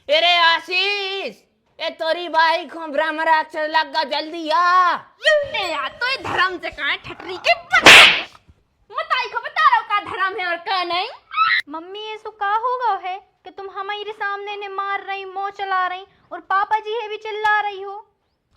अरे आशीष, ए तोरी भाई को ब्रह्म राक्षस लगा, जल्दी आ। ए यार तो ये धर्म से कहाँ है ठटरी के बताई को बता रहा हूँ का धर्म है और का नहीं। मम्मी ये सो का होगा है कि तुम हमारे सामने ने मार रही, मोह चला रही और पापा जी है भी चिल्ला रही हो।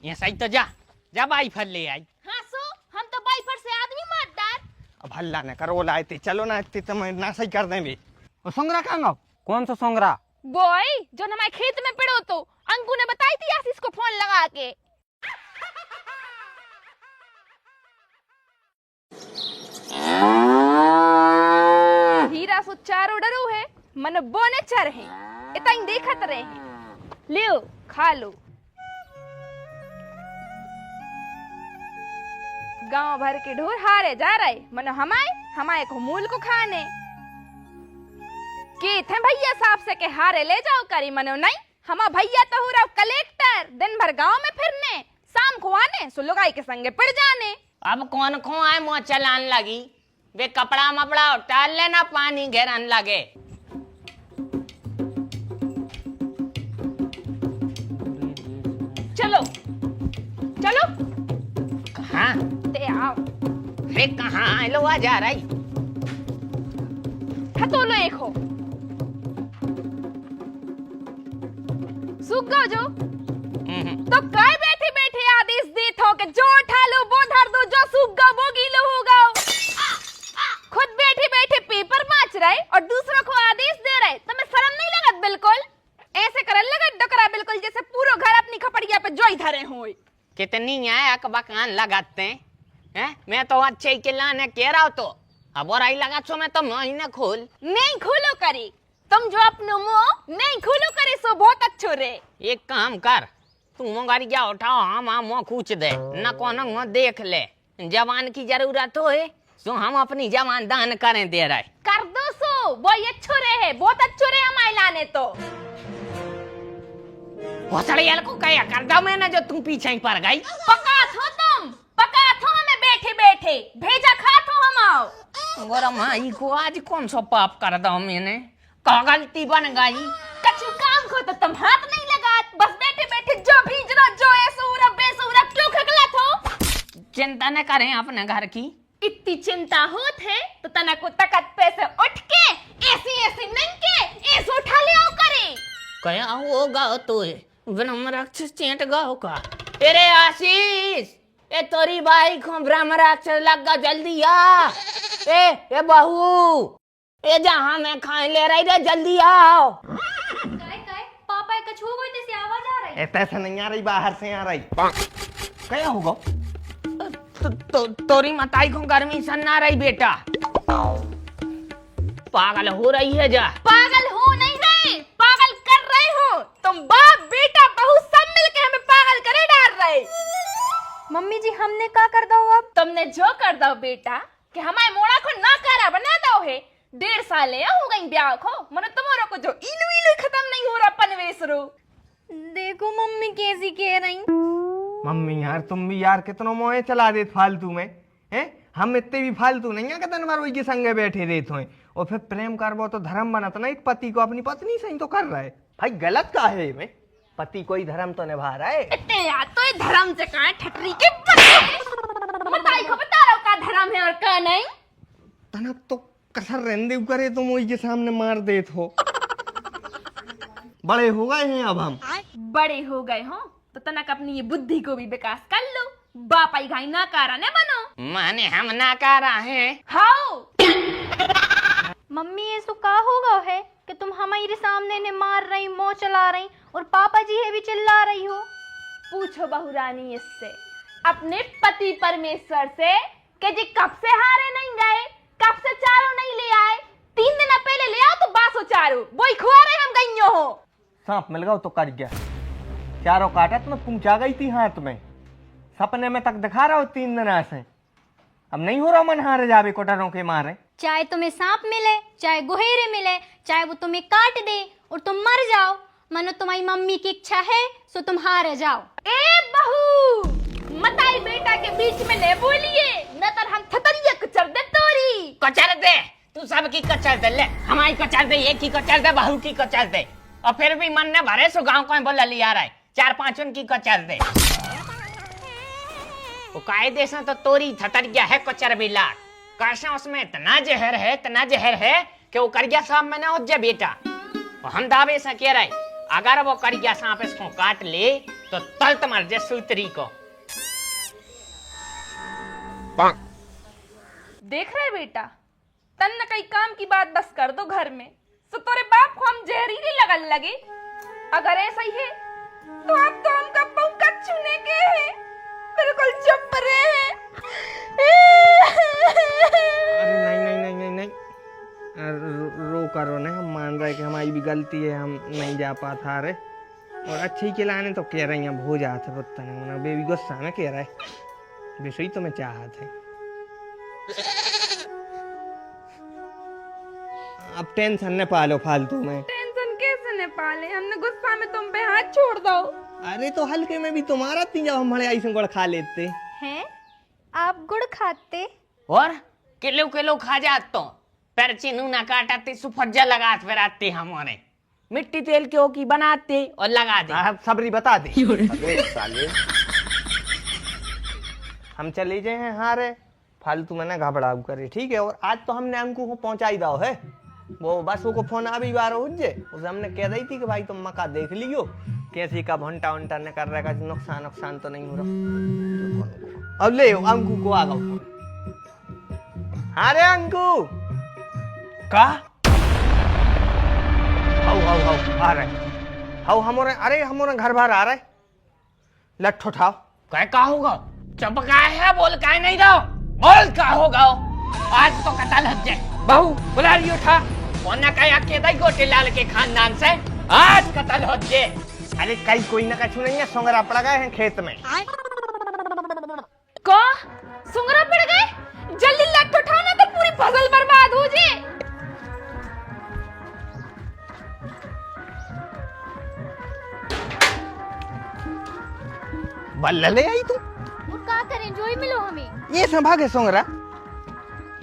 ये सही तो जा जा बाई फल ले आई। हाँ सो हम तो बाइफर से आदमी मारदार। अब हल्ला न करो, लाए थे चलो ना, इतने तो मैं ना सही कर देंगे। वो सोंगरा कहाँ? कौन सा सोंगरा? बॉय जो हमारे खेत में पेड़ो तो अंकु ने बताई थी आशीष को फोन लगा के। हीरा सो चारों डरो है मन बोने चर है इतना ही देखत रहे हैं। लियो खा लो। गांव भर के ढोर हारे जा रहे मन हमारे को मूल को खाने के थे भैया साहब से के हारे ले जाओ करी मनो नहीं। हमा भैया तो हो रहा कलेक्टर, दिन भर गांव में फिरने, शाम को आने सो लुगाई के संगे पिड़ जाने। अब कौन को आए मुँह चलान लगी, वे कपड़ा मपड़ा उतार लेना, पानी घेरन लगे। चलो चलो कहाँ ते आओ। रे कहाँ लो आ जा रही। तो लो एक हो सूख गो जो तो काय बैठे बैठे आदेश देत हो कि जो उठा लो वो धर दो, जो सूख गो वो गीलो हो गो। खुद बैठे बैठे पेपर बाँच रहे और दूसरों को आदेश दे रहे, तुम्हें शर्म नहीं लगत बिल्कुल? ऐसे करन लगत डकरा बिल्कुल जैसे पूरा घर अपनी खपड़िया पे जोई धरे होए। कितनी है अकबकान लगाते हैं? मैं तो अच्छे के लाने कह रहा हूँ, तो अब और आई लगा सो मैं तो महीने खोल नहीं खोलो करी, तुम जो अपनो मुंह नहीं खोलो करे सो बहुत अच्छो रे। एक काम कर, तू मोगारी क्या उठाओ, हम मुँह कूच दे न कौन मुँह देख ले। जवान की जरूरत हो है सो हम अपनी जवान दान करें दे रहे। कर दो सो वो अच्छो रे है, बहुत अच्छो रे हमारे लाने तो। भोसड़ियल को कया कर दो मैंने जो तुम पीछे ही पड़ गई। पका थो तुम, पका थो हमें बैठे बैठे, भेजा खा थो हम आओ। गोरा माई को आज कौन सा पाप कर दो मैंने, का गलती बन गई। कछु काम को तो तुम हाथ नहीं लगात, बस बैठे बैठे जो भीज रहा जो ऐसूरा बेसूरा क्यों खगला थो। चिंता न करें अपने घर की, इतनी चिंता होत है तो तना को तकत पे से उठ के ऐसी ऐसी नंगे ऐसे उठा ले आओ करे। कया होगा तो है ब्रह्म राक्षस चेंट गाओ का। अरे आशीष, ए तोरी भाई को ब्रह्म राक्षस लगा, जल्दी आ। ए बहू, ए जहाँ मैं खाए ले रही रे, जल्दी आओ। काय पापा कछु हो गई से आवाज आ रही। ऐसा ऐसा नहीं आ रही, बाहर से आ रही। क्या होगा? तोरी मताई को गर्मी सन ना रही बेटा, पागल हो रही है जा। पागल हो नहीं रहे, पागल कर रहे हो तुम। बाप बेटा बहू सब मिलके हमें पागल करे डाल रहे। मम्मी जी हमने का कर दो अब? तुमने जो कर दो बेटा कि हमारे मोड़ा को नाकारा बना दो है। 1.5 साल हो गई ब्याह को, मने तुम्हारा को जो इलू इलू खत्म नहीं हो रहा पनवेश रो। देखो मम्मी कैसी कह रही। मम्मी यार तुम भी यार कितनो मोहे चला देत फालतू में हैं। हम इतने भी फालतू नहीं है कि दिन भर वही के संगे बैठे रहते हैं। और फिर प्रेम करबो तो धर्म बनत ना, एक पति को अपनी पत्नी से ही तो कर रहा है भाई। गलत का है में, पति कोई धर्म तो निभा रहा है। इतने यार तो ये धर्म से कहाँ ठटरी के बताई को बता रहा हूँ का धर्म है और का नहीं। तना तो कसर रहने करे तुम वही के सामने मार देत हो। बड़े हो गए हैं अब हम। बड़े हो गए हो तो तनक अपनी ये बुद्धि को भी विकास कर लो। बापाई घाई नाकारा न बनो। माने हम नाकारा हैं। हाओ मम्मी ये सो का होगा है कि तुम हमारे सामने ने मार रही, मोह चला रही और पापा जी है भी चिल्ला रही हो। पूछो बहुरानी इससे, अपने पति परमेश्वर से कि जी कब से हारे नहीं गए, कब से चारों नहीं ले आए। 3 दिन पहले ले आओ तो बासो चारों वही खुआ रहे हम गईयो हो। सांप मिल गया तो कर गया, चारों काटत में पहुंचा गई थी हाथ में। सपने में तक दिखा रहा हो 3 दिन से। अब नहीं हो रहा मन हारे जावे कोटरों के मारे। चाहे तुम्हें सांप मिले, चाहे गुहेरे मिले, चाहे वो तुम्हें काट दे और तुम मर जाओ, मानो तुम्हारी मम्मी की इच्छा है सो तुम हार जाओ। ए बहू मताई बेटा के बीच में न बोलिए, न तो हम थतरिया कुचल दे तोरी। कचर दे, तू सबकी कचर दे, ले हमारी कचर दे, एक की कचर दे, बहू की कचर दे। और फिर भी मन ने भरे सो गांव को बोला लिया रहा है 4-5 उनकी कचर दे वो कायदे से तो तोरी थतर गया है कचर बिला कैसे उसमें इतना जहर है कि वो करिया सांप में ना हो जाए बेटा और हम दावे से कह रहे अगर वो करिया सांप इसको काट ले तो तल्त मर जाए सूतरी को। देख रहे बेटा तन न कई काम की बात बस कर दो घर में तो तेरे बाप को हम जहरीली लगन लगे। अगर ऐसा ही है तो आप तो हमका पंखा छूने के हैं बिल्कुल चुप रहे। अरे नहीं रो करो ना, हम मान रहे कि हमारी भी गलती है, हम नहीं जा पाता रहे और अच्छी खिलाने तो कह रही हैं भो जाते पत्ता नहीं बेबी गुस्सा में कह रहा है बेसुई तो मैं चाहत है। अब टेंशन न पालो फालतू में। टेंशन कैसे न पाले, हमने गुस्सा में तुम पे हाथ छोड़ दो। अरे तो हल्के में भी तुम्हारा थी जब हमारे ऐसे गुड़ खा लेते हैं। आप गुड़ खाते और किलो किलो खा जात तो पैर चिन्हू ना काटते सुफज्जा लगात फिर आते हमारे मिट्टी तेल क्यों की बनाते और लगा दे। आप सबरी बता दे साले हम चले जाए हैं हारे फालतू में ना घबराव करे ठीक है। और आज तो हमने अंकु को पहुंचाई दाओ है वो बस वो को फोन अभी बार उज्जे उसे हमने कह रही थी कि भाई तुम मका देख लियो कैसी का भंटा वंटा न कर रहा नुकसान तो नहीं हो रहा। अब ले अंकु को आ गओ। हाँ रे अंकु का हाउ आ रहे हाउ हमारे अरे हमारे घर बाहर आ रहे लठ उठाओ क्या होगा चुप का है बोल का नहीं दो बोल का होगा आज तो कतल हट जाए बहू बुला रही उठा वरना कहीं अकेला ही गोटे लाल के खानदान से आज कतल हो जाए। अरे कहीं कोई ना कछु नहीं है सोंगरा पड़ गए हैं खेत में। को सुंगरा पड़ गए जल्दी लट उठाओ ना तो पूरी फसल बर्बाद हो जाए। बल्ला ले आई तू वो क्या करें जो ही मिलो हमें। ये संभागे सोंगरा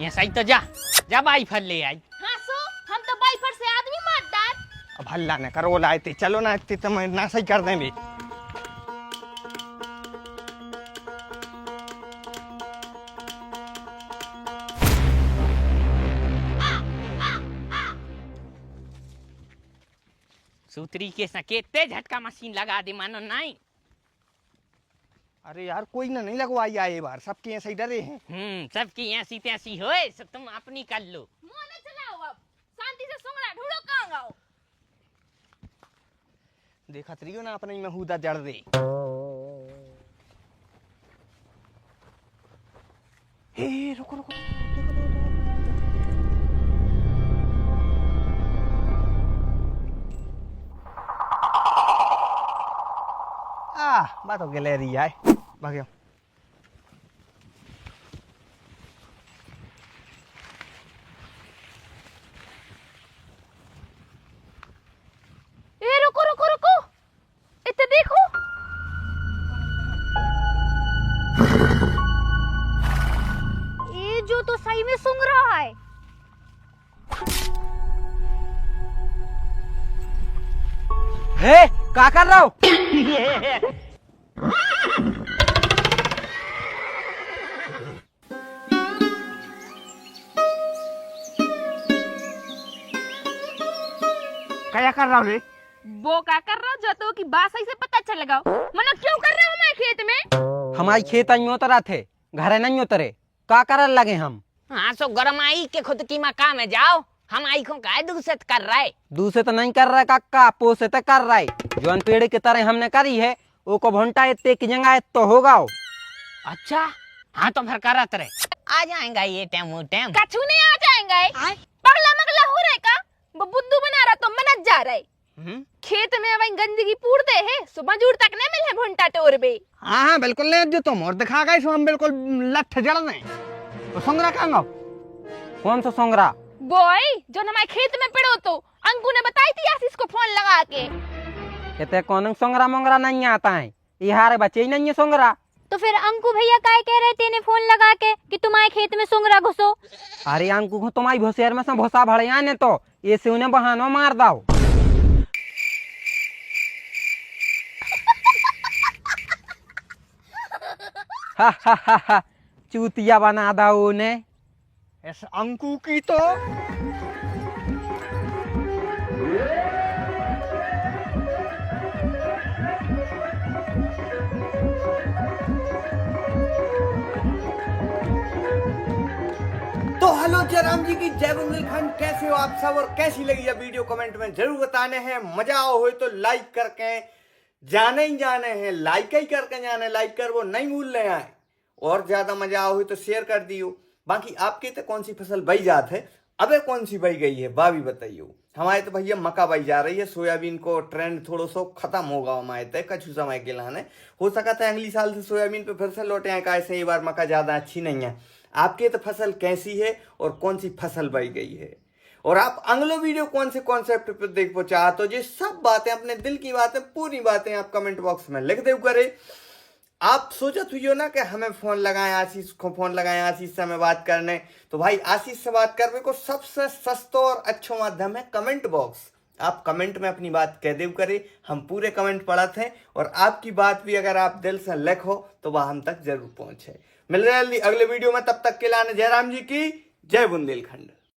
ये सही तो जा बाई फल ले आई। हाँ सो हम तो बाइफर से आदमी मारदार। अब हल्ला न करो लाए थे चलो ना इतने तो मैं ना सही कर देंगे। सूत्री के सकेते झटका मशीन लगा दे मानो नहीं। अरे यार कोई ना नहीं लगवाई आए बार सबके ऐसे ही डरे हैं। सबकी ऐसी तैसी होए सब तुम अपनी कर लो। मुंह न चलाओ अब शांति से सुंगरा ढूंढो कहां गाओ। देखा तरियो ना अपने में हुदा जड़ दे। हे रुको रुको बात हो गैलरी है भाग्यो। ए रुको रुको रुको इतने देखो ये जो तो सही में सूंघ रहा है। हे क्या कर रहा हो? क्या कर रहा रे? वो क्या कर रहा जो तो की बात सही से पता चल लगा मना क्यों कर रहे हो हमारे खेत में। हमारी खेत नहीं उतरा थे घरे नहीं उतरे क्या कर लगे हम। हाँ सो गरमाई के खुद की मकान में जाओ हम आई को काय दूसरे कर रहा है। दूसरे तो नहीं कर रहा है काका पोसे तो कर रहा है जो पेड़ की तरह हमने करी है वो को भंटा इतने की जगह तो होगा। अच्छा हाँ तो फिर करत रहे आ जाएगा ये टाइम कछु नहीं आ जाएंगे पगला मगला हो रहा है का वो बुद्धू बना रहा तो मनत जा रहा है। खेत में वही गंदगी पूरते है सुबह जूर तक नहीं मिले भुंटा टोर बे। हाँ बिल्कुल नहीं जो तुम और दिखा गए सो हम बिल्कुल लठ जड़ दें तो सोंगरा कहाँ कौन सा सोंगरा बॉय जो हमारे खेत में पड़ो तो अंकु ने बताई थी आशीष को फोन लगा के। कहते कौन सोंगरा मोंगरा नहीं आता है ये हारे बच्चे ही नहीं है सोंगरा। तो फिर अंकु भैया काय कह रहे थे फोन लगा के कि तुम्हारे खेत में सूंघरा घुसो। अरे अंकु को तुम्हारी भोसेर में से भोसा भड़िया ने तो ये से उन्हें बहानो मार दाओ। हा हा हा हा चूतिया बना दा ने। इस अंकु की तो हेलो जयराम जी की जय बुंदेलखंड। कैसे हो आप सब और कैसी लगी ये वीडियो कमेंट में जरूर बताने हैं। मजा आओ हो तो लाइक करके जाने ही जाने हैं, लाइक ही करके जाने, लाइक कर वो नहीं भूल रहे हैं। और ज्यादा मजा आओ हो तो शेयर कर दियो। बाकी आपके तो कौन सी फसल बई जात है, अबे कौन सी बई गई है भाभी बताइयो। हमारे तो भैया मक्का बई जा रही है, सोयाबीन को ट्रेंड थोड़ा सा खत्म होगा हमारे तय कुछ समय के लाने। हो सका था अगली साल से सोयाबीन पे फिर से लौटे आए, कैसे ये बार मक्का ज्यादा अच्छी नहीं है। आपके तो फसल कैसी है और कौन सी फसल बई गई है, और आप अगलो वीडियो कौन से कॉन्सेप्ट पे देखो चाहते हो, जो सब बातें अपने दिल की बातें पूरी बातें आप कमेंट बॉक्स में लिख दे करे। आप सोचत हुई ना कि हमें फोन लगाएं, आशीष को फोन लगाएं, आशीष से हमें बात करने, तो भाई आशीष से बात करने को सबसे सस्ता और अच्छा माध्यम है कमेंट बॉक्स। आप कमेंट में अपनी बात कह दे करे, हम पूरे कमेंट पढ़ते हैं और आपकी बात भी अगर आप दिल से लिखो तो वह हम तक जरूर पहुंचे। मिल रहे अगले वीडियो में, तब तक के लिए जयराम जी की जय बुंदेलखंड।